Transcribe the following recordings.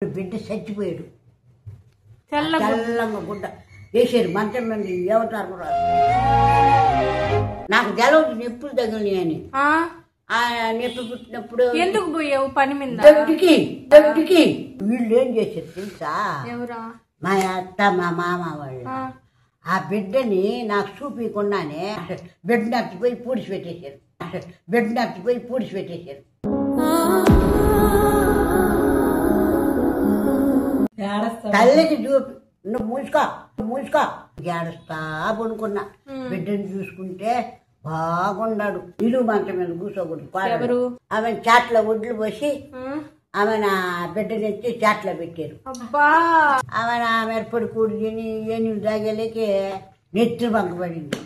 బిడ్డ చచ్చిపోయాడు. తెల్లంగా గుడ్డ వేసారు మంచం మీద. ఏమంటారు నాకు తెలవదు నొప్పులు తగిలినాయని. నొప్పి పుట్టినప్పుడు ఎందుకు పోయావు పని మీద? దొడ్డికి వీళ్ళు ఏం చేశారు తెలుసా? మా అత్త మా మామ వాళ్ళు ఆ బిడ్డని నాకు చూపించకుండానే బిడ్డ నచ్చిపోయి పూడిచిపెట్టేశారు. తల్లికి చూపి నువ్వు మూసుకో ఏడుస్తా పడుకున్నా. బిడ్డని చూసుకుంటే బాగున్నాడు. ఇల్లు మంచం మీద కూర్చోకూడదు. ఆమె చాట్ల ఒడ్లు పోసి ఆమె నా బిడ్డనెత్తి చాట్లో పెట్టారు. ఆమె నా మెరపడి కూడి తిని ఏమి తాగలేక నెత్తి బంక పడింది.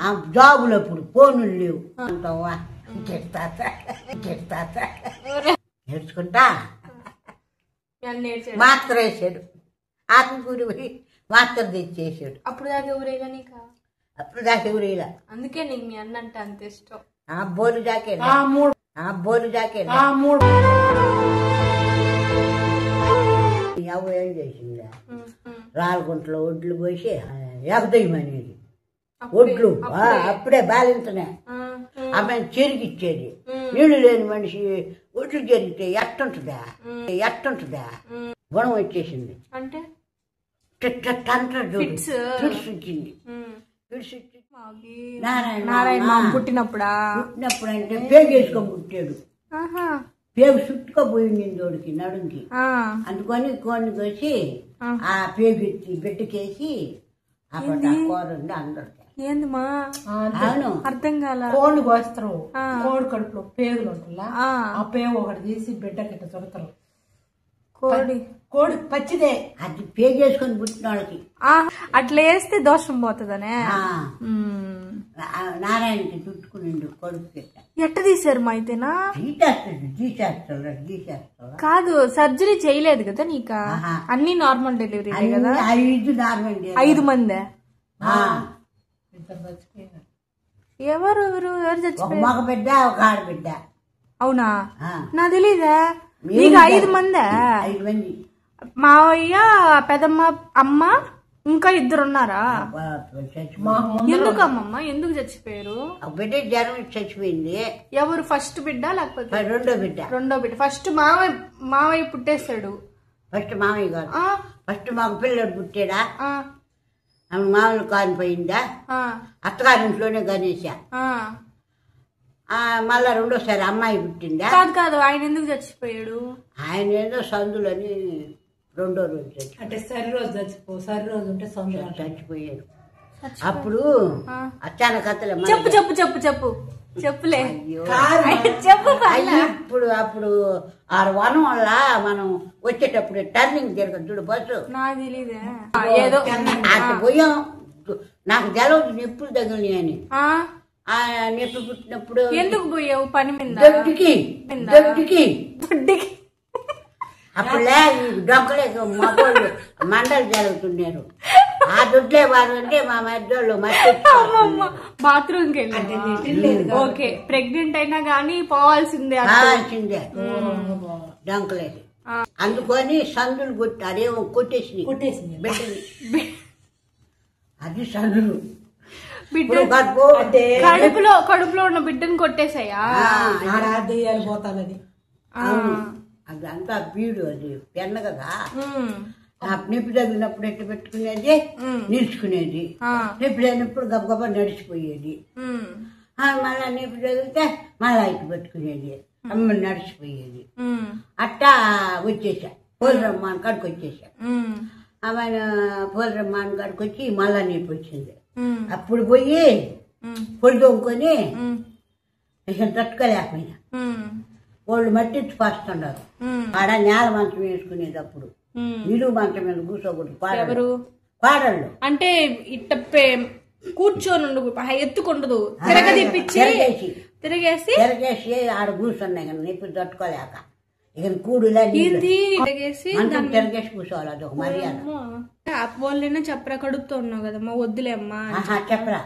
ఆ జాబులప్పుడు ఫోనులు లేవు. అంటావా నేర్చుకుంటా మాత్ర వేసాడు. ఆత్మకూరి పోయి మాత్ర తెచ్చేసాడు. అప్పుడు దాకా ఎవరేలా అందుకే నీకు మీ అన్న అంటే అంత ఇష్టం. బోలు జాకే అవ్వ ఏం చేసిందా? రాళ్ళగుంటలో ఒడ్లు పోసి ఎగదయ్యమనేది. ఒడ్లు అప్పుడే బాలింతనే ఆమె చెరిగిచ్చేది. నీళ్లు లేని మనిషి ఒడ్లు జరిగితే ఎట్టుంటుందా గుణం వచ్చేసింది. అంటే వచ్చింది. పుట్టినప్పుడు అంటే పేగు వేసుకొని పుట్టాడు. పేగు చుట్టుకోపోయింది తోడికి నడుంకి. అందుకని కోడిని కోసి ఆ పేగు ఎత్తి బిడ్డకేసి అప్పుడు కూర ఉంది అందరు. అవును అర్థం కాల. కోడిని కోస్తారు. కోడి కడుపులో పేగులు ఉంటుందా? ఆ పేగు ఒకటి తీసి బిడ్డకి చుడతారు. కోడి పచ్చిదే అది పేగేసుకొని పుట్టిన వాళ్ళకి అట్లా వేస్తే దోషం పోతుందనే నారాయణకి చుట్టుకునిండు కొడుకు. ఎట్ట తీసారు మా అయితేనా? తీసేస్తాడు కాదు, సర్జరీ చేయలేదు కదా నీక? అన్ని నార్మల్ డెలివరీ కదా? 5 నార్మల్. 5 మందే? ఎవరు చచ్చిపోయారు? మగ బిడ్డ ఒక ఆడబిడ్డ. అవునా? నా తెలీదా. నీకు 5 మందే? 5 మంది. మావయ్య, పెదమ్మ, అమ్మ, ఇంకా 2 ఉన్నారా? ఎందుకు అమ్మమ్మ ఎందుకు చచ్చిపోయారు? బిడ్డ జ్వరం చచ్చిపోయింది. ఎవరు? ఫస్ట్ బిడ్డ లేకపోతే రెండో బిడ్డ? ఫస్ట్ మావయ్య పుట్టేశాడు. ఫస్ట్ మామయ్య కాదు, ఫస్ట్ మాకు పిల్లడు పుట్టాడా. ఆమె మామూలు కానిపోయిందా? అత్తగారింట్లోనే గణేశా. మళ్ళా రెండోసారి అమ్మాయి పుట్టిందా? కాదు, ఆయన ఎందుకు చచ్చిపోయాడు? ఆయన ఏదో సందులని రెండో రోజు అంటే సరి రోజు ఉంటే చచ్చిపోయాడు. అప్పుడు అచ్చాన కథలే. చెప్పులే ఇప్పుడు అప్పుడు ఆ వనం వల్ల మనం వచ్చేటప్పుడు టర్నింగ్ తిరగదు చూడు బస్సు. అటు పోయాం. నాకు తెలవదు నొప్పులు తగిలినాయని. నొప్పి పుట్టినప్పుడు ఎందుకు పోయావు పని మీద? దొడ్డికి అప్పుడే డొక్కలే మగోళ్ళు మండలు జరుగుతున్నారు. ఆ దొడ్లే వారు అంటే మా మధ్యలో బాత్రూమ్ కి వెళ్ళి ఓకే ప్రెగ్నెంట్ అయినా గానీ పోవాల్సిందే డొంకలేదు. అందుకని సందులు కొట్టి అదేమో కొట్టేసింది అది సందులు. కడుపులో ఉన్న బిడ్డను కొట్టేసాయా? పోతానది అది అంతా బీడు. అది పెన్న కదా. నొప్పి తగిలినప్పుడు ఎట్టు పెట్టుకునేది, నిలుచుకునేది. నొప్పి తగినప్పుడు గబగబా నడిచిపోయేది. మళ్ళా నొప్పి తగిలితే మళ్ళా ఇటు పెట్టుకునేది, అమ్మ నడిచిపోయేది. అట్టా వచ్చేసా. పోలరమ్మాన్ కాడికి వచ్చేసా. ఆమె పోలరమ్మాన్ కాడికి వచ్చి మళ్ళా నొప్పి వచ్చింది. అప్పుడు పోయి పొడి తోముకొని తట్టుకోలేకపోయినా. వాళ్ళు మట్టించి పాస్తున్నారు. ఆడ నేల మంచం వేసుకునేటప్పుడు నిలువు మంచం మీద కూర్చోకూడదు. పాడళ్ళు అంటే ఇట్ట కూర్చొని ఎత్తుకుండదు, తిరగేసి ఆడ కూర్చున్నాయి కానీ నొప్పి తట్టుకోలేక ఇక కూడులా తిరగేసి కూర్చోవాలి. అదొక మర్యాద. వాళ్ళైనా చెప్పరా కడుపుతో ఉన్నావు కదమ్మా వద్దులే అమ్మా చెప్పరా.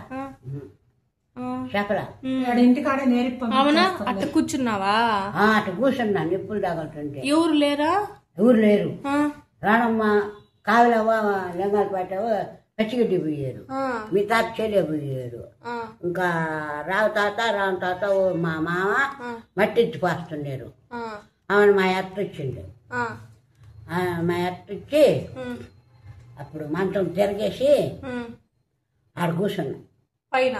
చెప్పలా ఇంటికాడ నేర్పి అవునా అట్ట కూర్చున్నావా అటు కూర్చున్నా నిప్పులు తాగుతుంటే ఎవరు లేరా ఎవరు లేరు రాణమ్మ కావిలవ్వ లింగాలపేట పచ్చిగడ్డి పోయారు మీ తాత చెల్లె పోయారు ఇంకా రావు తాత మా మామ మట్టిచ్చి పాస్తున్నారు ఆమె మా అత్త వచ్చింది మా అత్త వచ్చి అప్పుడు మంచం తిరగేసి ఆడ కూర్చున్నాం పైన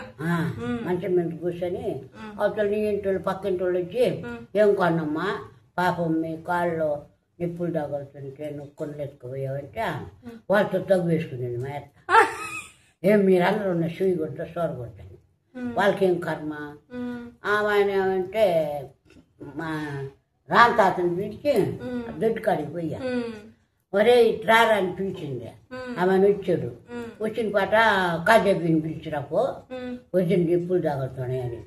మంచం మీద కూర్చొని అవతల నీ ఇంటి వాళ్ళు పక్కింటి వాళ్ళు వచ్చి ఏం కొన్నమ్మా పాపం మీ కాళ్ళు నిప్పులు తగులుతుంటే నువ్వు కొనలు ఎత్తుకుపోయావంటే వాళ్ళతో తగ్గు వేసుకునేది మా అత్త ఏం మీరందరూ ఉన్న సూయి కొడతా సోర కొడతాను వాళ్ళకేం కర్మ ఆయన ఏమంటే మా రామ్ తాతని పిలిచి దొడ్డు కాడికి పోయా ఒరే ఇట్రారా అని పిలిచింది ఆమెను వచ్చాడు వచ్చిన పాట కాజేబీని పిలిచిరాపో వచ్చిన నిప్పులు తాగుతున్నాయని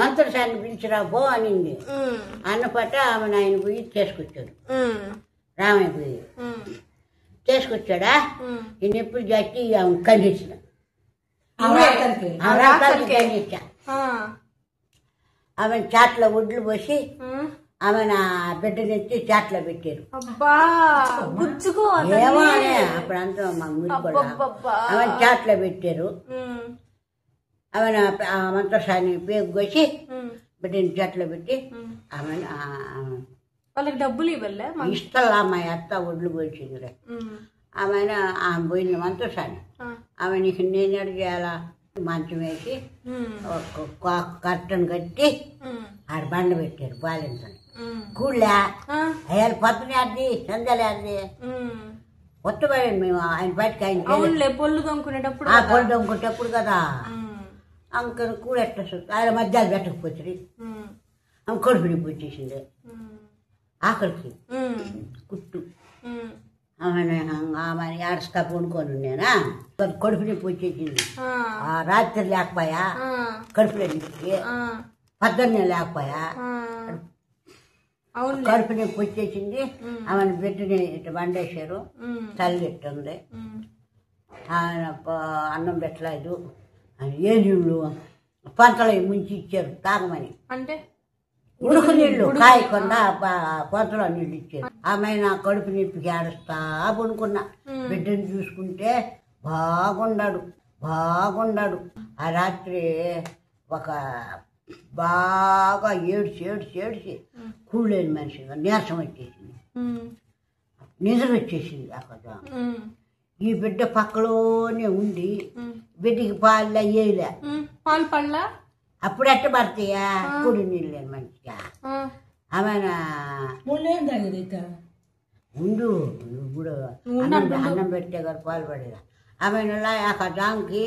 మంత్రసాన్ని పిలిచిరాపో అనింది అన్నపాట ఆమెను ఆయన పోయి చేసుకొచ్చాడు రామయ్య పోయి చేసుకొచ్చాడా ఈ నిప్పులు చేసి ఆమె కండించిన కండించా ఆమె చాట్ల ఒడ్లు పోసి ఆమె నా బిడ్డనెత్తి చాట్లో పెట్టారు ఏమో అనే అప్పుడంతా మా మురిపడ ఆమె చాట్లో పెట్టారు ఆమె మంత్రసాన్ని పేగు కోసి బిడ్డని చాట్లో పెట్టి ఆమె వాళ్ళకి డబ్బులు ఇవ్వలే ఇస్తలా మా అత్త ఒడ్లు పోల్చిందిలే ఆమె పోయింది మంత్రసాన్ని ఆమె నీకు నేను అడిగేయాలా మంచం వేసి కర్టన్ కట్టి ఆడ బండ పెట్టారు బాలింతని కూళ్ళా అయ్యాలి పప్పుని ఆడిది సందలే ఆడిది కొత్తపడండి మేము ఆయన బయటకి ఆయన పొల్లు దొంకునేటప్పుడు పొల్లు దొంకునేటప్పుడు కదా అంకను కూడ ఎట్లా ఆయన మధ్యాలు పెట్టకపోతుంది ఆమె కడుపుని వచ్చేసింది ఆఖరికి కుట్టు ఆమె ఆడస్తా కొనుక్కొని నేనా కడుపు నొప్పి వచ్చేసింది రాత్రి లేకపోయా కడుపులో నొప్పి పొద్దున్నే లేకపోయా కడుపు నొప్పి వచ్చేసింది ఆమెను బిడ్డని ఇట్లా వండేశారు తల్లి ఇట్టుంది ఆయన అన్నం పెట్టలేదు ఏ నీళ్ళు పంటలు ముంచి ఇచ్చారు తాగమని అంటే ఉడుకు నీళ్లు కాయకుండా పొంతలో నీళ్ళు ఇచ్చారు ఆమె నా కడుపు నొప్పికి ఆడుస్తా పనుకున్నా బిడ్డని చూసుకుంటే బాగుండాడు ఆ రాత్రి ఒక బాగా ఏడ్చి కూలేని మనిషిగా నీరసం వచ్చేసింది నిద్ర వచ్చేసింది అక్కడ ఈ బిడ్డ పక్కలోనే ఉండి బిడ్డకి పాలు అయ్యేలే పాలు పడలా అప్పుడు ఎట్ట పడతాయా కుడి నీళ్ళు మంచిగా ఆమె ఉండు ఇప్పుడు అన్నం పెట్టే కదా పాలు పడేదా ఆమె ఆ దానికి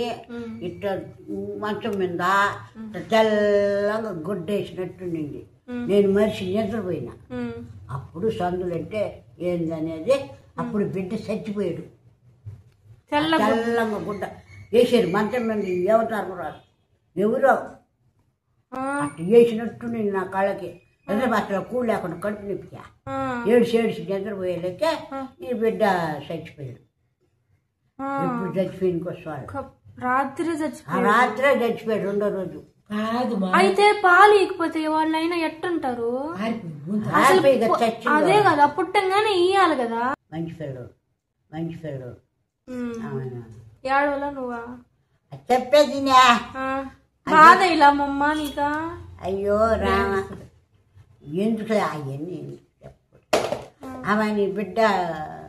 ఇట్ట మంచం మీద తెల్లంగా గుడ్డేసినట్టుండింది నేను మనిషి నిద్రపోయినా అప్పుడు సందులంటే ఏందనేది అప్పుడు బిడ్డ చచ్చిపోయాడు తెల్లంగా గుడ్డ వేసారు మంచం మీద ఏమవుతారు రాదు ఎవరో అట్లా వేసినట్టు నేను నా కళ్ళకి నిద్రపాత్రలో కూడు లేకుండా కడుపు నిప్పికా ఏడిసి నిద్రపోయేలేక ఈ బిడ్డ చచ్చిపోయాడు ఎప్పుడు చచ్చిపోయింది వస్తాడు రాత్రే చచ్చిపోయాడు రెండో రోజు అయితే పాలు ఇకపోతే వాళ్ళైనా ఎట్టుంటారు అదే కదా పుట్టంగానే ఇయ్యాలి కదా మంచి పిల్లడు ఏడవలా నువ్వా చెప్పేది బాధ ఇలా మమ్మ నీకా అయ్యో రామ ఎందుకు అవన్నీ ఆమె నీ బిడ్డ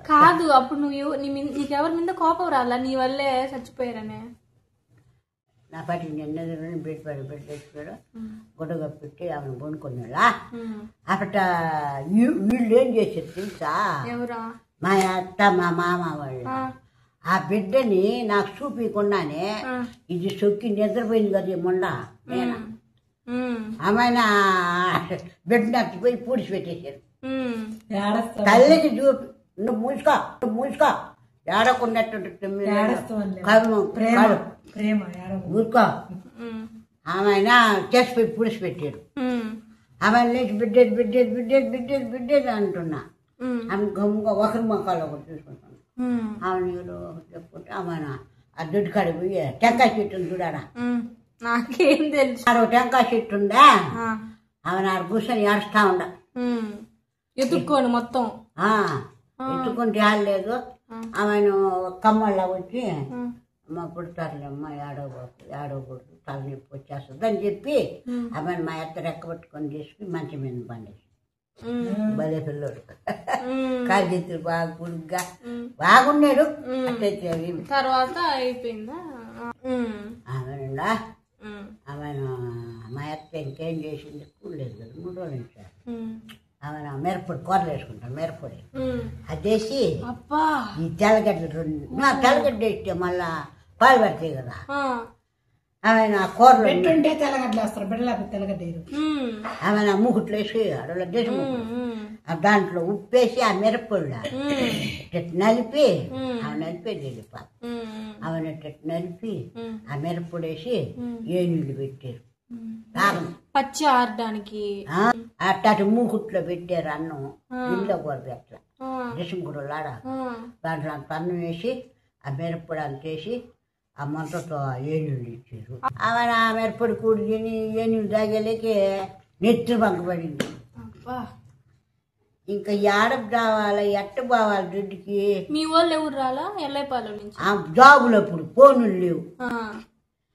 కాదు అప్పుడు నువ్వు నీకెవరి మీద కోపం రాలా నీ వల్లే చచ్చిపోయారనే నా పాటికి నిన్న బిడ్డ చచ్చిపోయాడు గుడ్డగా పెట్టి ఆమెను కొనుక్కున్నాడా అప్పట వీళ్ళు ఏం చేశారు తెలుసా ఎవరా మా అత్త మా మామ వాళ్ళు ఆ బిడ్డని నాకు చూపించకుండానే ఇది సొక్కి నిద్రపోయింది కదా మొండ నేను ఆమె బిడ్డ నచ్చిపోయి పూడిచి పెట్టేశారు తల్లికి చూపి నువ్వు మూసుకో ఏడకున్నట్టు ఊరుకో ఆమె చేసిపోయి పూడిచి పెట్టారు ఆమె లేచి బిడ్డేది అంటున్నా ఆమె గమ్ముగా ఒకరి మొక్కలు ఒకటి చూసుకుంటాను ఆమె నీరు చెప్పుకుంటే ఆమె ఆ దొడ్డు కాడికి పోయి టెంకాయ చెట్టు ఉంది చూడాడా, నాకేం తెలుసు. ఆడ టెంకాయ చెట్టు ఉందా, ఆమె ఆడ కూర్చొని ఏడుస్తా ఉండ. ఎత్తుక్కోని మొత్తం ఎత్తుకుంటే ఆడలేదు. ఆమెను కమ్మళ్ళ వచ్చి అమ్మ పుడతారులేమ్మ, ఏడవకూడదు, తలనొప్పి వచ్చేస్తుంది అని చెప్పి ఆమెను మా అత్త రెక్కబట్టుకొని చేసుకుని మంచి మీద పండేసి భలే పిల్లోడు. కాజెత్తులు బాగా పురుగ్గా బాగున్నాడు. తర్వాత అయిపోయిందా ఆమెనుండా ఆమెను మా అత్త ఇంకేం చేసింది కూడలేదు కదా 3 రోజుల నుంచి. ఆమె మిరప్పొడి కూరలు వేసుకుంటాను, మిరప్పొడి అదేసి ఈ తెల్లగడ్డలు 2 తెల్లగడ్డ వేస్తే మళ్ళా పాలు పడతాయి కదా, ఆమె నా కూరలు పెట్టుంటే తెల్లగడ్డలు వేస్తారు, బిడ్డలకు తెల్లగడ్డ. ఆమె నా మూకుట్లు వేసి అడవుల దేశం దాంట్లో ఉప్పేసి ఆ మిరప్పొడి నలిపి ఆమె నలిపేది వెళ్ళిపోత. ఆమె నలిపి ఆ మిరప్పొడి వేసి ఏ నీళ్ళు పెట్టారు, పచ్చి ఆడడానికి అట్టాటి మూకుట్లో పెట్టారు. అన్నం ఇంట్లో కూర పెట్ట దేశం కూడా లాడ దాంట్లో అంత అన్నం వేసి ఆ మిరప్పొడి అంత వేసి ఆ మంటతో ఏనుగులు ఇచ్చారు. ఆమె ఆ మిరప్పొడి కూడి తిని ఏనుగులు తాగేలేకి నెత్తి బంక పడింది. ఇంకా ఏడకు రావాలి, ఎట్ట పోవాలి దొడ్డికి. మీ వాళ్ళు ఎవరు రాలా ఎల్లైపాలెం నుంచి? ఆ జాబులు అప్పుడు ఫోనులు లేవు,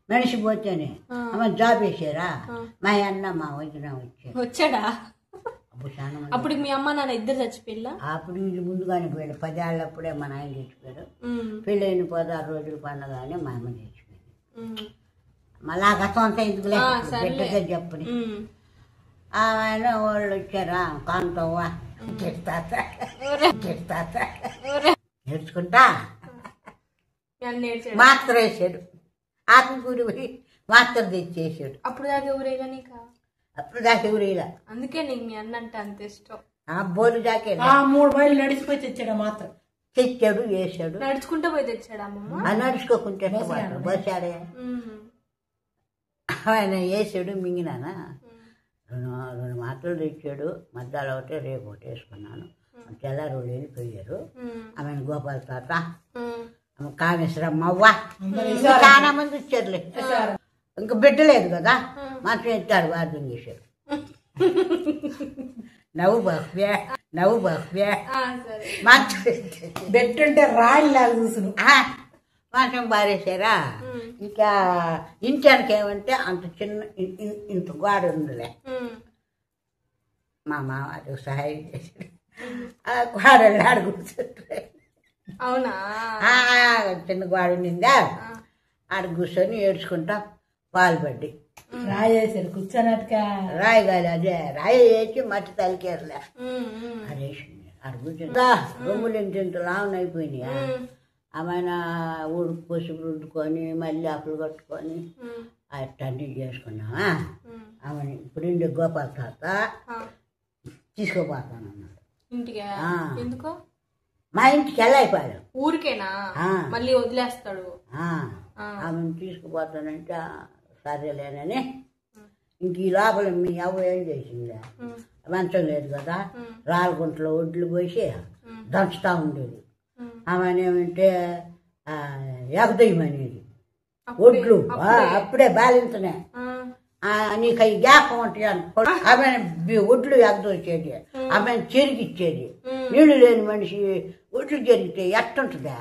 మనిషి పోతేనే ఆమె జాబ్ వేసారా. మా అన్న మా వదిన వచ్చాడా? అప్పుడు అప్పుడు మీ అమ్మ నాన్న ఇద్దరు చచ్చిపోయిలా? అప్పుడు వీళ్ళు ముందుగానే పోయాడు. 10 ఏళ్ళప్పుడే మా నాయన చచ్చిపోయాడు. పెళ్ళైన 16 రోజుల పండగానే మా అమ్మ చచ్చిపోయింది. మళ్ళీ ఆ గతం అంతా ఎందుకు బిడ్డగా చెప్పని ఆయన వాళ్ళు వచ్చారా, కాంతవ్వా నేర్చుకుంటా మాత్ర వేసాడు. ఆత్మకూరి పోయి మాత్ర తెచ్చేసాడు. అప్పుడు దాకా ఎవరైనా నీకా? అప్పుడు దాకా ఎవరైనా. అందుకే నీకు మీ అన్న అంటే అంత ఇష్టం. బోలు దాకే 3 మైళ్ళు నడిచిపోయి తెచ్చాడు. మాత్రం తెచ్చాడు, వేసాడు. నడుచుకుంటూ పోయి తెచ్చాడు అమ్మమ్మ? నడుచుకోకుంటే బస్సాడే. ఆయన వేసాడు, మింగినానా 2 మాటలు తెచ్చాడు. మధ్యాహ్నం ఒకటి రేపు ఒకటి వేసుకున్నాను. తెల్లారు వెళ్ళిపోయారు. ఆమె గోపాల తాత, ఆమె కామేశ్వరమ్మ అవ్వ చాలా మంది వచ్చారులే. ఇంకా బిడ్డలేదు కదా, మాత్రం ఎత్తాడు, వాద్యం చేశారు. నవ్వు బాక్యా బెట్టుంటే రాయిలాగా చూసును మాత్రం బారేశారా. ఇంకా ఇంటానికి ఏమంటే అంత చిన్న ఇంత గోడ ఉందిలే. మా మామ అది సహాయం చేశాడు. ఆ గోడలు ఆడ కూర్చుంటే అవునా, చిన్న గోడ నిందా ఆడ కూర్చొని ఏడ్చుకుంటా పాలు పడ్డి రాయి వేసారు కూర్చోనట్టుగా. రాయి కాదు, అదే రాయి వేసి మట్టి తలికేరలే అది వేసింది. ఆడ కూర్చుంటా రొమ్ములు ఇంత లావున అయిపోయినాయా. ఆమెన ఊడుకు పసుపు రుద్దుకొని మళ్ళీ ఆకులు కట్టుకొని అన్నీ చేసుకున్నావా. ఆమె ఇప్పుడు ఇంటి గోపాల తాత తీసుకుపోతానన్నాడు ఇంటికి. ఎందుకో మా ఇంటికి వెళ్ళైపోయాడు. ఊరికేనా? మళ్ళీ వదిలేస్తాడు. ఆమెను తీసుకుపోతానంటే సరేలేనని ఇంక ఈ లోపల మీ అవ్వ ఏం చేసింది, మంచం లేదు కదా, రాళ్ళగుంటలో ఒడ్లు పోసి దంచుతా ఉండేది. ఆమెనేమంటే ఎగదయ్యమనేది ఒడ్లు అప్పుడే బాలింతనే. నీకు అవి జ్ఞాపకం ఉంటాయి అనుకో. ఆమె ఒడ్లు ఎగదొచ్చేది, ఆమె చెరిగిచ్చేది. నీళ్లు లేని మనిషి ఒడ్లు జరిగితే ఎట్టుంటుందా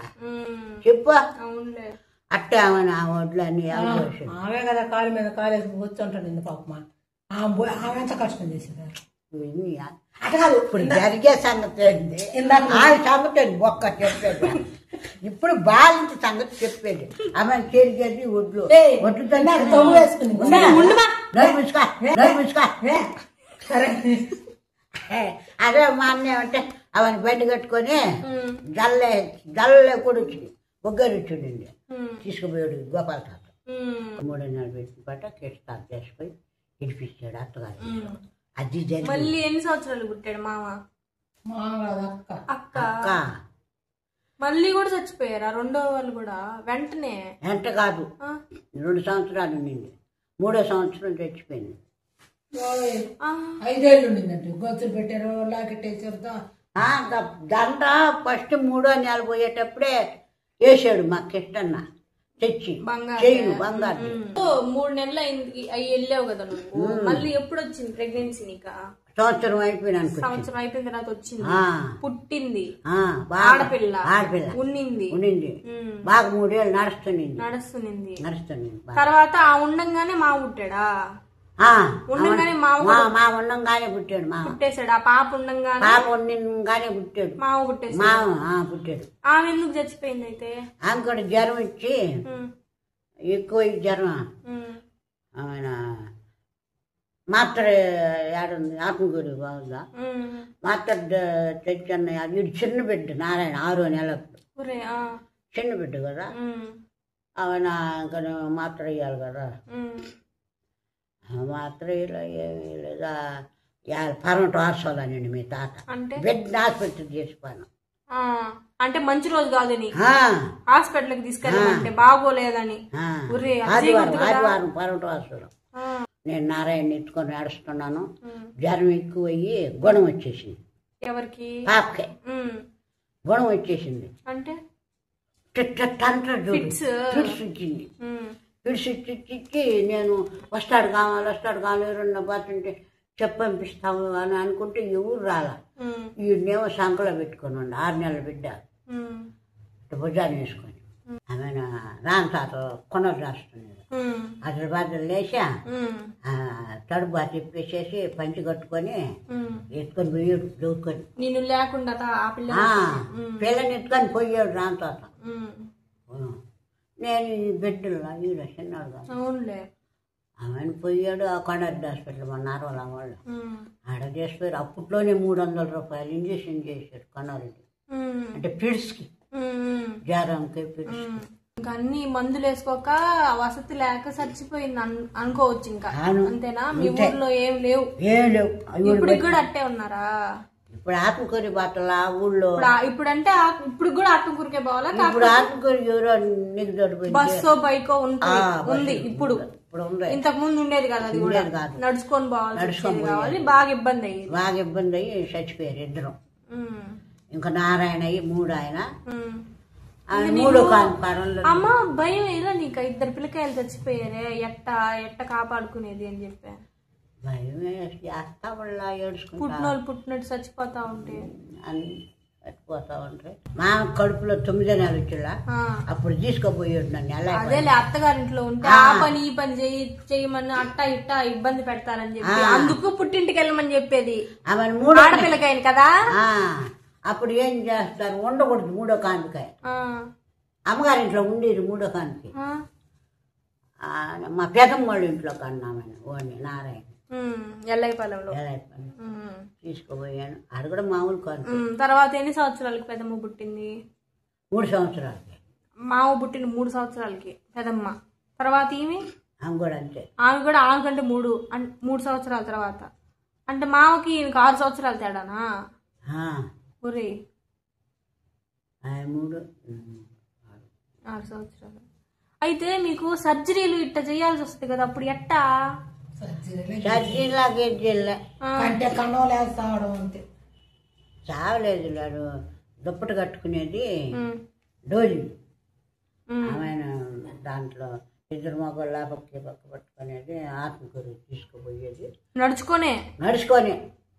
చెప్పు. అట్టే ఆమె ఆ ఒడ్లు అన్ని ఎగదొచ్చేది. ఆమె కదా కాలు మీద కాలేసి కూర్చుంటాడు పాపమా. ఆమె ఎంత కష్టం చేసింది అట కాదు. ఇప్పుడు జరిగే సంగతి ఏంటి, ఆమె సంగతి ఒక్క చెప్పేది. ఇప్పుడు బాలింటి సంగతి చెప్పేది. ఆమె చెరిగేది ఒడ్లు సరే. అదే మా అన్న ఏమంటే అవన్నీ బండి కట్టుకొని జల్లే కూడా వచ్చింది, బొగ్గరిచ్చుండి తీసుకుపోయాడు గోపాల తాత. 3 నెలలు పెట్టిన పాట కేసు తాత చేసిపోయి ఇడిపించాడు అత్తగారు. అది జరిగింది. మళ్ళీ ఎన్ని సంవత్సరాలు పుట్టాడు మామ? అక్క మళ్ళీ కూడా చచ్చిపోయారా రెండో వాళ్ళు కూడా వెంటనే? వెంట కాదు, 2 సంవత్సరాలు ఉండింది. 3వ సంవత్సరం చచ్చిపోయింది. 5 ఏళ్ళు ఉండిందంటే గొంతులు పెట్టారు, లాకెట్టేసారు. దండ ఫస్ట్ 3వ నెల పోయేటప్పుడే వేసాడు మా కిష్టన్న. తెచ్చి బంగారు చెయ్యి బంగారు 3 నెలలు అయింది వెళ్ళావు కదా నువ్వు మళ్ళీ ఎప్పుడు వచ్చింది ప్రెగ్నెన్సీ నీకా సంవత్సరం అయిపోయినాను సంవత్సరం అయిపోయిన తర్వాత వచ్చింది పుట్టింది ఆడపిల్ల ఉన్నింది బాగా 3 ఏళ్ళు నడుస్తుంది తర్వాత ఆ ఉండంగానే మా పుట్టాడా ఉండంగానే మా ఉండంగానే పుట్టాడు పుట్టేశాడు ఆ పాప ఉండంగానే పాప ఉండంగానే పుట్టాడు మావ పుట్టేశాడు పుట్టాడు ఆమె ఎందుకు చచ్చిపోయింది అయితే ఆమె కూడా జ్వరం ఇచ్చి ఎక్కువ జ్వరం ఆమె మాత్ర ఏడుంది ఆత్మకూరి బాగుందా మాత్ర తెచ్చన్న వీడు చిన్న బిడ్డ నారాయణ 6వ నెల చిన్న బిడ్డ కదా ఆమె ఇంకా మాత్ర వేయాలి కదా మాత్ర ఏమీ లేదా పరమట వారసోదానండి మీ తాత బిడ్డ హాస్పిటల్ చేసిపోయాను అంటే మంచి రోజు కాదని హాస్పిటల్ కి తీసుకెళ్ళమంటే బాగోలేదని ఆదివారం పరమట వారసోదం నేను నారాయణ ఎత్తుకొని ఏడుస్తున్నాను జ్వరం ఎక్కువ అయ్యి గుణం వచ్చేసింది ఎవరికి పాపకే గుణం వచ్చేసింది అంటే ఫిట్స్ వచ్చింది ఫిట్స్ ఇచ్చి నేను వస్తాడు కావాలి 2 బాతుంటే చెప్పంపిస్తాము అని అనుకుంటే ఎవరు రాలా ఈయనేమో సంకలో పెట్టుకుని 6 నెలల బిడ్డ భుజాన్ని వేసుకొని ఆమె రామ్ తాత కొనరు రాస్తున్నాడు అసలు బాధలు లేచా తడుబా తిప్పేసేసి పంచి కట్టుకొని ఎత్తుకొని పోయాడు దూకొని నేను లేకుండా పిల్లని ఎత్తుకొని పోయాడు రామ్ తాత నేను ఈ బిడ్డలు ఈడ చిన్నాడు కదా ఆమెను పోయాడు ఆ కొండారెడ్డి హాస్పిటల్ మన నార్మల్ వాళ్ళు ఆడ చేసిపోయారు అప్పట్లోనే 300 రూపాయలు ఇంజక్షన్ చేశారు కొండారెడ్డి అంటే పిడ్స్కి జ్వరంకి పిడ్స్కి ఇంకా అన్ని మందులు వేసుకోక వసతి లేక చచ్చిపోయింది అనుకోవచ్చు ఇంకా అంతేనా మీ ఊర్లో ఏం లేవు ఇప్పుడు కూడా అట్టే ఉన్నారా ఇప్పుడు ఆత్మకూరి బాటల ఊళ్ళో ఇప్పుడు అంటే ఇప్పుడు కూడా ఆత్మకూరికే పోవాలా ఇప్పుడు ఆత్మకూరి ఎవరో నీకు దొరికిపోయింది బస్సో బైకో ఉంది ఇప్పుడు ఇంతకు ముందు ఉండేది కదా అది కూడా నడుచుకొని పోవాలి బాగా ఇబ్బంది అయ్యి చచ్చిపోయారు 2 ఇంకా నారాయణ అయ్యి 3 ఆయన 3 అమ్మ భయం ఏదో నీకు 2 పిల్లకాయలు చచ్చిపోయారే ఎట్ట కాపాడుకునేది అని చెప్పా భయమే చేస్తా వాళ్ళ పుట్టినట్టు చచ్చిపోతా ఉంటే చచ్చిపోతా ఉంటాయి మా కడుపులో 9 నెలలు వచ్చేలా అప్పుడు తీసుకుపోయాడు నన్ను అదే అత్తగారింట్లో ఉంటే ఆ పని ఈ పని చేయమని ఇట్ట ఇబ్బంది పెడతారని చెప్పి అందుకు పుట్టింటికి వెళ్ళమని చెప్పేది ఆడపిల్లకాయలు కదా అప్పుడు ఏం చేస్తారు ఉండకూడదు 3వ కానుకాయ అమ్మగారింట్లో ఉండేది 3వ కానుకి మా పెదమ్మ వాళ్ళ ఇంట్లో కన్నామని ఓని నారాయణ ఎల్లైపాలెంలో తీసుకుపోయాను అది కూడా మామూలు కాను తర్వాత ఎన్ని సంవత్సరాలకి పెదమ్మ పుట్టింది 3 సంవత్సరాలకి మామ పుట్టిన 3 సంవత్సరాలకి పెదమ్మ తర్వాత ఆమె కూడా అంతే ఆమె కంటే 3 సంవత్సరాల తర్వాత అంటే మామకి 6 సంవత్సరాలు తేడానా ఒరే 6 సంవత్సరాలు అయితే మీకు సర్జరీలు ఇట్ట చేయాల్సి వస్తుంది కదా అప్పుడు ఎట్టా చావలేదు లాడు దుప్పటి కట్టుకునేది డోలి ఆమె దాంట్లో 2 మగవాళ్ళ పక్క పట్టుకునేది ఆత్మకూరు తీసుకుపోయేది నడుచుకొని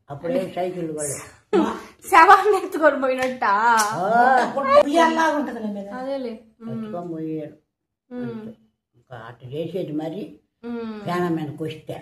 అప్పుడే సైకిల్ కూడా శవాన్ని ఎత్తుకొని పోయినట్ట అదేలే ఎత్తుకొని పోయాడు అటు చేసేది మరి ప్రాణం మీదకి వస్తే